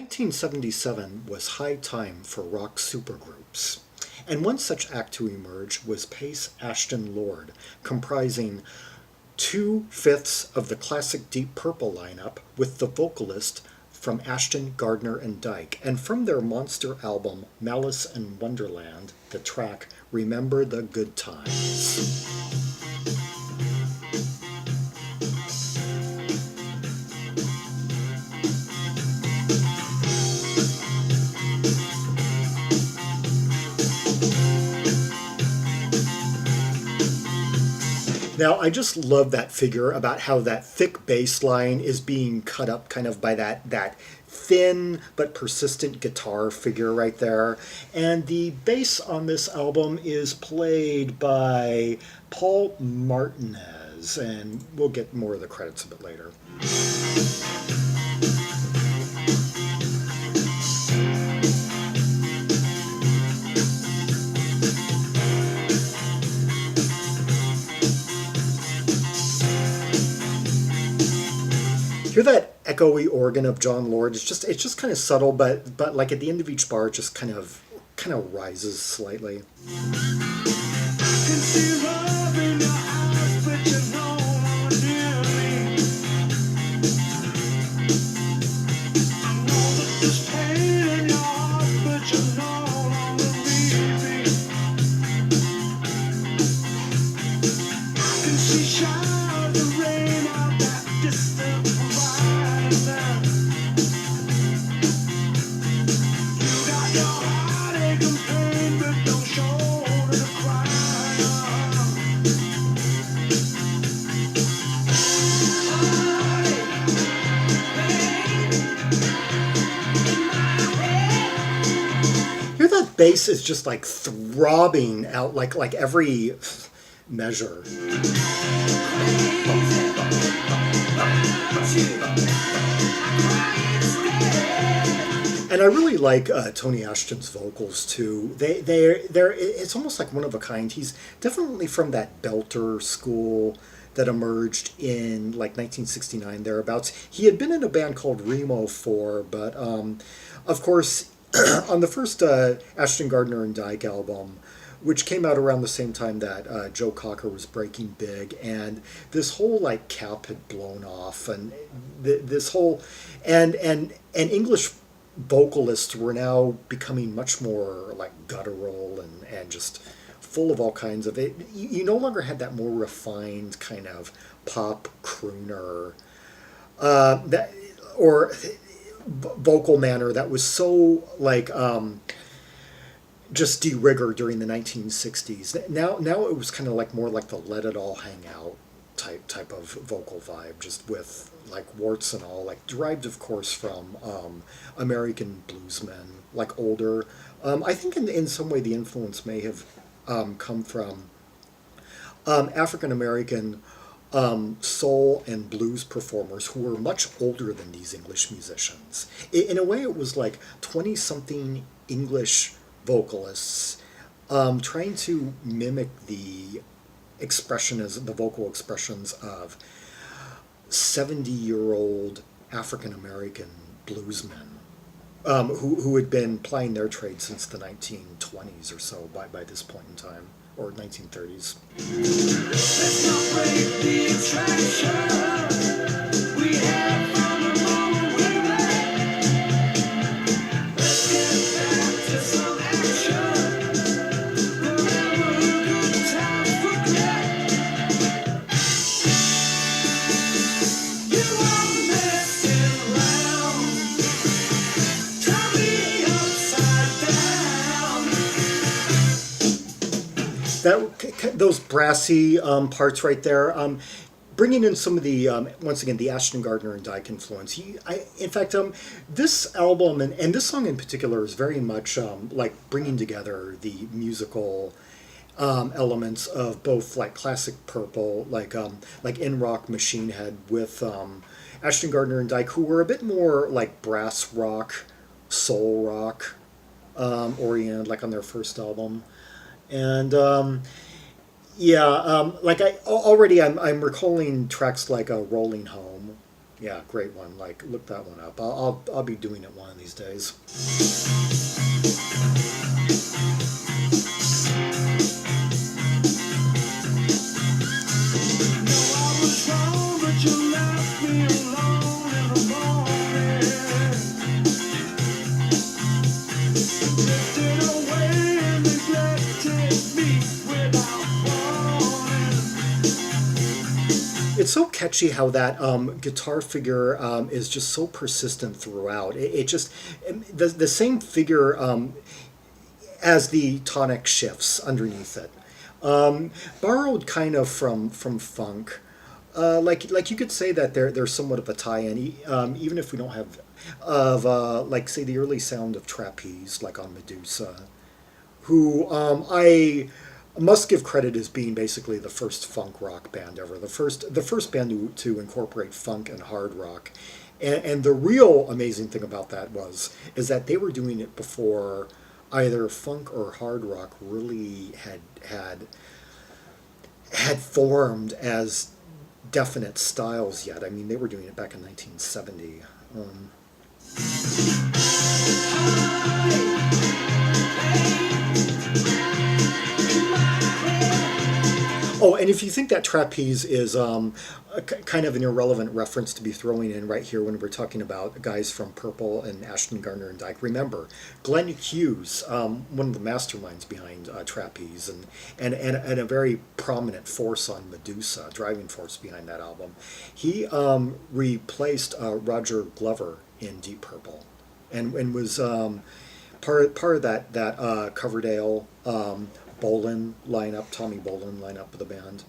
1977 was high time for rock supergroups, and one such act to emerge was Paice Ashton Lord, comprising two-fifths of the classic Deep Purple lineup with the vocalist from Ashton, Gardner, and Dyke, and from their monster album Malice in Wonderland, the track Remember the Good Times. Now, I just love that figure about how that thick bass line is being cut up kind of by that thin but persistent guitar figure right there. And the bass on this album is played by Paul Martinez, and we'll get more of the credits a bit later. Hear that echoey organ of Jon Lord? It's just kind of subtle, but like at the end of each bar, it just kind of rises slightly. I can see love in your eyes, but you know near me. I know that there's pain in your heart, but you know leave me. I can see showers of rain out that distant. Bass is just like throbbing out like every measure. And I really like Tony Ashton's vocals too. They're it's almost like one of a kind. He's definitely from that belter school that emerged in like 1969 thereabouts. He had been in a band called Remo 4, but of course on the first Ashton, Gardner, and Dyke album, which came out around the same time that Joe Cocker was breaking big, and this whole like cap had blown off, and this whole and English vocalists were now becoming much more like guttural and just full of all kinds of it. You no longer had that more refined kind of pop crooner vocal manner that was so like just de rigueur during the 1960s. Now it was kind of like more like the Let It All Hang Out type of vocal vibe, just with like warts and all, like derived of course from American bluesmen, like older. I think in some way the influence may have come from African American soul and blues performers who were much older than these English musicians. In a way, it was like 20-something English vocalists trying to mimic the vocal expressions of 70-year-old African American bluesmen who had been plying their trade since the 1920s or so by this point in time. Or 1930s. Let's not break the attraction we have from the moment we met. Let's get back to some action. Remember the good times forget. You are messing around. Turn me upside down. Those brassy parts right there, bringing in some of the once again the Ashton, Gardner, and Dyke influence. In fact, this album and this song in particular is very much like bringing together the musical elements of both like classic Purple, like In Rock, Machine Head, with Ashton, Gardner, and Dyke, who were a bit more like brass rock, soul rock oriented, like on their first album. And like I'm recalling tracks like Rolling Home, Yeah, great one. Like, look that one up. I'll be doing it one of these days. It's so catchy how that guitar figure is just so persistent throughout. It just the same figure as the tonic shifts underneath it. Borrowed kind of from funk. Like you could say that they're somewhat of a tie-in, even if we don't have of like say the early sound of trapeze, like on Medusa, who I must give credit as being basically the first funk rock band ever, the first band to incorporate funk and hard rock, and the real amazing thing about that is that they were doing it before either funk or hard rock really had formed as definite styles yet. I mean, they were doing it back in 1970. Oh, and if you think that trapeze is kind of an irrelevant reference to be throwing in right here when we're talking about guys from Purple and Ashton, Gardner, and Dyke, remember, Glenn Hughes, one of the masterminds behind trapeze and a very prominent force on Medusa, driving force behind that album, he replaced Roger Glover in Deep Purple and was part of that Coverdale Bolin lineup, Tommy Bolin lineup of the band.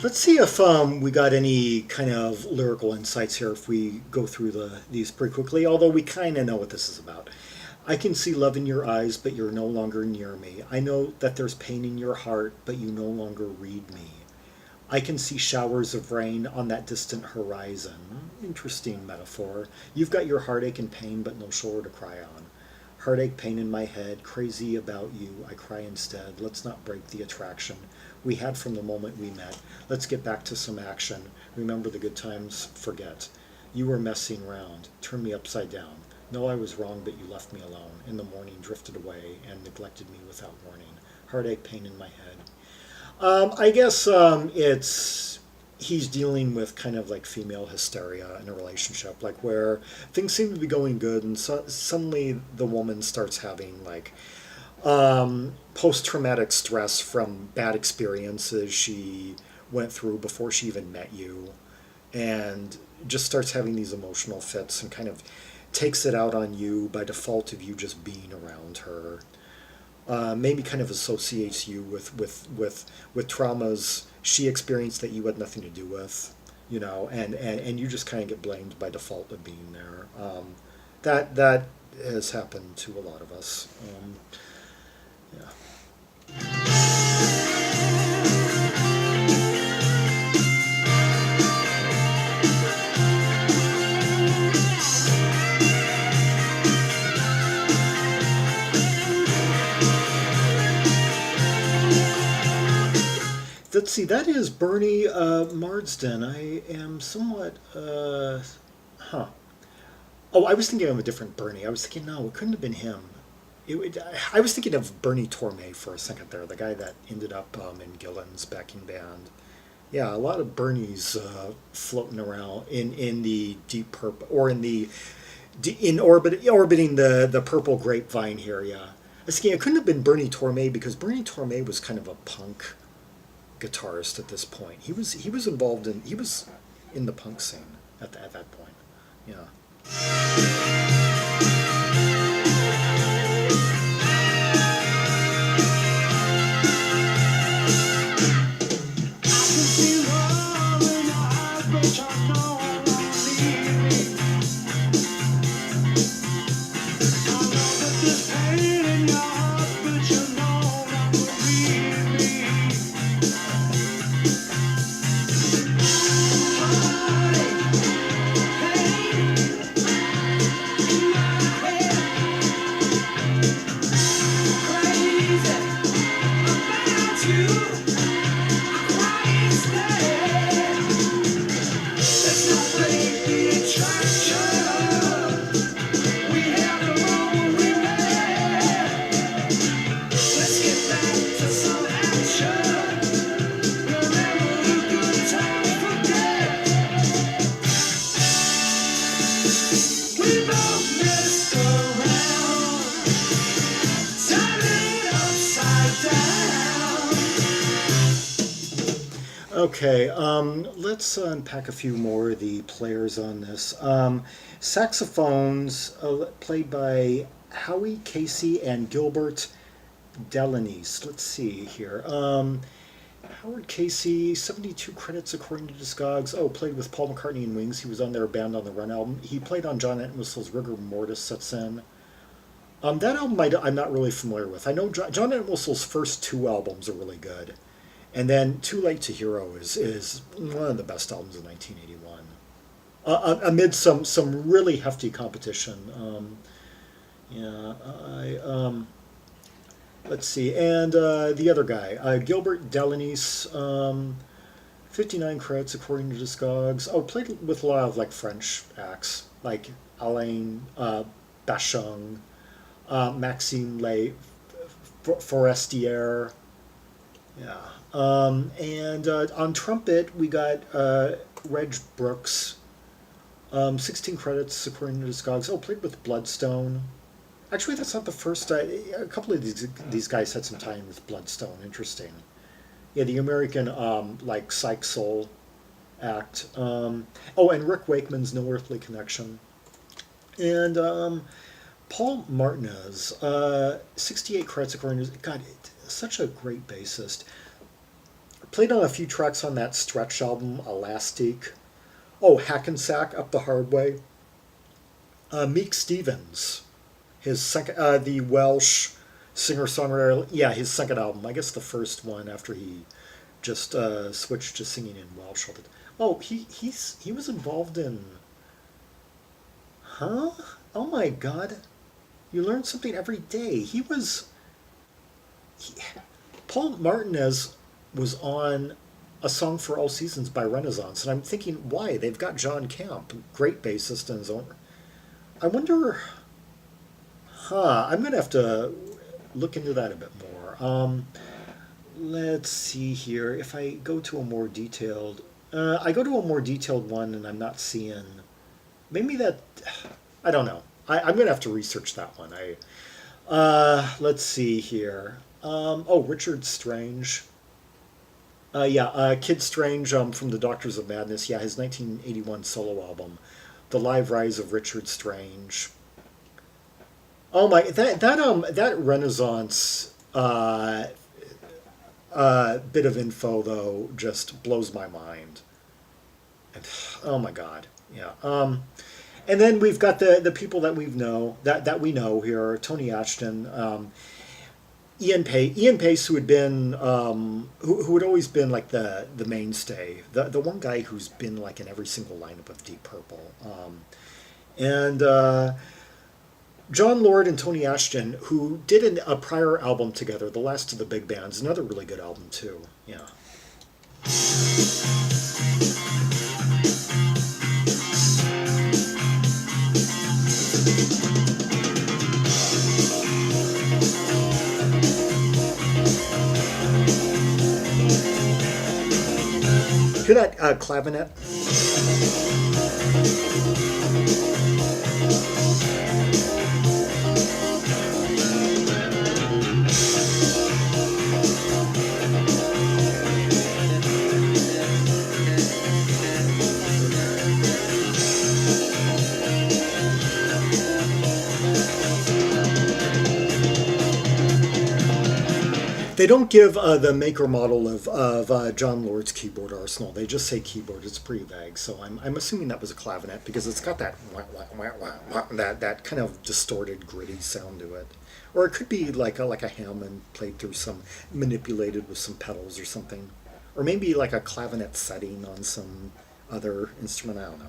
Let's see if we got any kind of lyrical insights here if we go through these pretty quickly, although we kind of know what this is about. I can see love in your eyes, but you're no longer near me. I know that there's pain in your heart, but you no longer read me. I can see showers of rain on that distant horizon. Interesting metaphor. You've got your heartache and pain, but no shore to cry on. Heartache, pain in my head, crazy about you, I cry instead. Let's not break the attraction we had from the moment we met. Let's get back to some action. Remember the good times, forget. You were messing around, turned me upside down. No, I was wrong, but you left me alone. In the morning, drifted away and neglected me without warning. Heartache, pain in my head. I guess he's dealing with kind of like female hysteria in a relationship, like where things seem to be going good and suddenly the woman starts having like post-traumatic stress from bad experiences she went through before she even met you, and just starts having these emotional fits and kind of takes it out on you by default of you just being around her. Maybe kind of associates you with traumas she experienced that you had nothing to do with, and you just kind of get blamed by default of being there. That has happened to a lot of us. Yeah. Let's see, that is Bernie Marsden. I am somewhat, Oh, I was thinking of a different Bernie. I was thinking, no, it couldn't have been him. I was thinking of Bernie Torme for a second there, the guy that ended up in Gillan's backing band. Yeah, a lot of Bernies floating around in the Deep Purple, or orbiting the Purple Grapevine here. Yeah, I was thinking it couldn't have been Bernie Torme because Bernie Torme was kind of a punk guitarist at this point. He was in the punk scene at that point. Yeah. Okay, let's unpack a few more of the players on this. Saxophones played by Howie Casey and Gilbert Dall'Anese. Let's see here. Howard Casey, 72 credits according to Discogs. Oh, played with Paul McCartney and Wings. He was on their Band on the Run album. He played on John Entwistle's Rigor Mortis Sets In. That album I'm not really familiar with. I know John Entwistle's first two albums are really good. And then Too Late to Hero is one of the best albums of 1981. Amid some really hefty competition. Let's see. And the other guy, Gilbert Dall'Anese, 59 credits according to Discogs. Oh, played with a lot of like French acts, like Alain Bachung, Maxime Le Forestier. Yeah. And on trumpet, we got Reg Brooks, 16 credits according to Discogs. Oh, played with Bloodstone. Actually, that's not the first. A couple of these guys had some time with Bloodstone. Interesting. Yeah, the American like psych soul act. Oh, and Rick Wakeman's No Earthly Connection. And Paul Martinez, 68 credits according to God. Such a great bassist. Played on a few tracks on that Stretch album, Elastic. Oh, Hackensack, Up the Hard Way. Meek Stevens, his second, the Welsh singer-songwriter. Yeah, his second album. I guess the first one after he just switched to singing in Welsh all the time. Oh, he was involved in. Huh? Oh my God! You learn something every day. Paul Martinez was on A Song for All Seasons by Renaissance, and I'm thinking, why? They've got John Camp, great bassist in his own. I wonder, I'm going to have to look into that a bit more. Let's see here. If I go to a more detailed, I go to a more detailed one, and I'm not seeing, maybe that, I don't know. I'm going to have to research that one. Let's see here. Richard Strange. Kid Strange from the Doctors of Madness. Yeah, his 1981 solo album, The Live Rise of Richard Strange. Oh my, that Renaissance bit of info though just blows my mind. And, oh my God, yeah. And then we've got the people that we know here: Tony Ashton. Ian Paice, who had been who had always been like the mainstay, the one guy who's been like in every single lineup of Deep Purple, and Jon Lord and Tony Ashton, who did a prior album together, The Last of the Big Bands, another really good album too. Yeah. Hear that clavinet? They don't give the maker model of Jon Lord's keyboard arsenal. They just say keyboard. It's pretty vague. So I'm assuming that was a clavinet because it's got that that kind of distorted, gritty sound to it. Or it could be like a Hammond played through some, manipulated with some pedals or something. Or maybe like a clavinet setting on some other instrument. I don't know.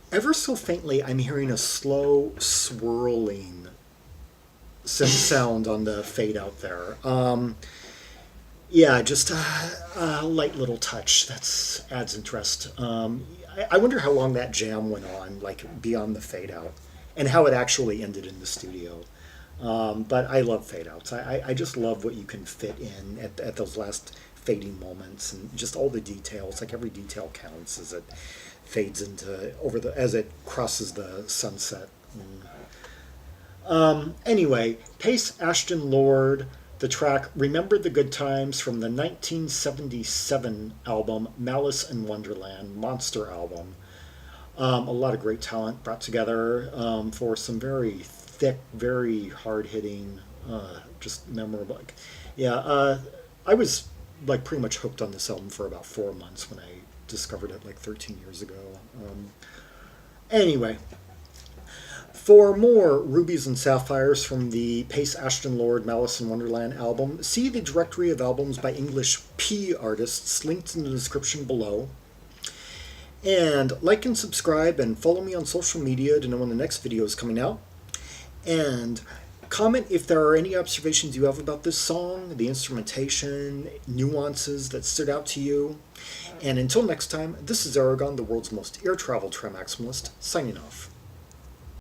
Ever so faintly, I'm hearing a slow swirling sound on the fade out there. Yeah, just a light little touch that adds interest. I wonder how long that jam went on, like beyond the fade out, and how it actually ended in the studio. But I love fade outs. I just love what you can fit in at those last fading moments, and just all the details. Like every detail counts as it fades into as it crosses the sunset. Anyway, Paice Ashton Lord, the track "Remember the Good Times" from the 1977 album Malice in Wonderland, monster album. A lot of great talent brought together for some very thick, very hard-hitting, just memorable. Yeah, I was like pretty much hooked on this album for about 4 months when I discovered it like 13 years ago. Anyway, for more Rubies and Sapphires from the Paice Ashton Lord Malice in Wonderland album, see the directory of albums by English P artists linked in the description below. And like and subscribe and follow me on social media to know when the next video is coming out. And comment if there are any observations you have about this song, the instrumentation, nuances that stood out to you. And until next time, this is Zaragon, the world's most ear-traveled trimaximalist, signing off.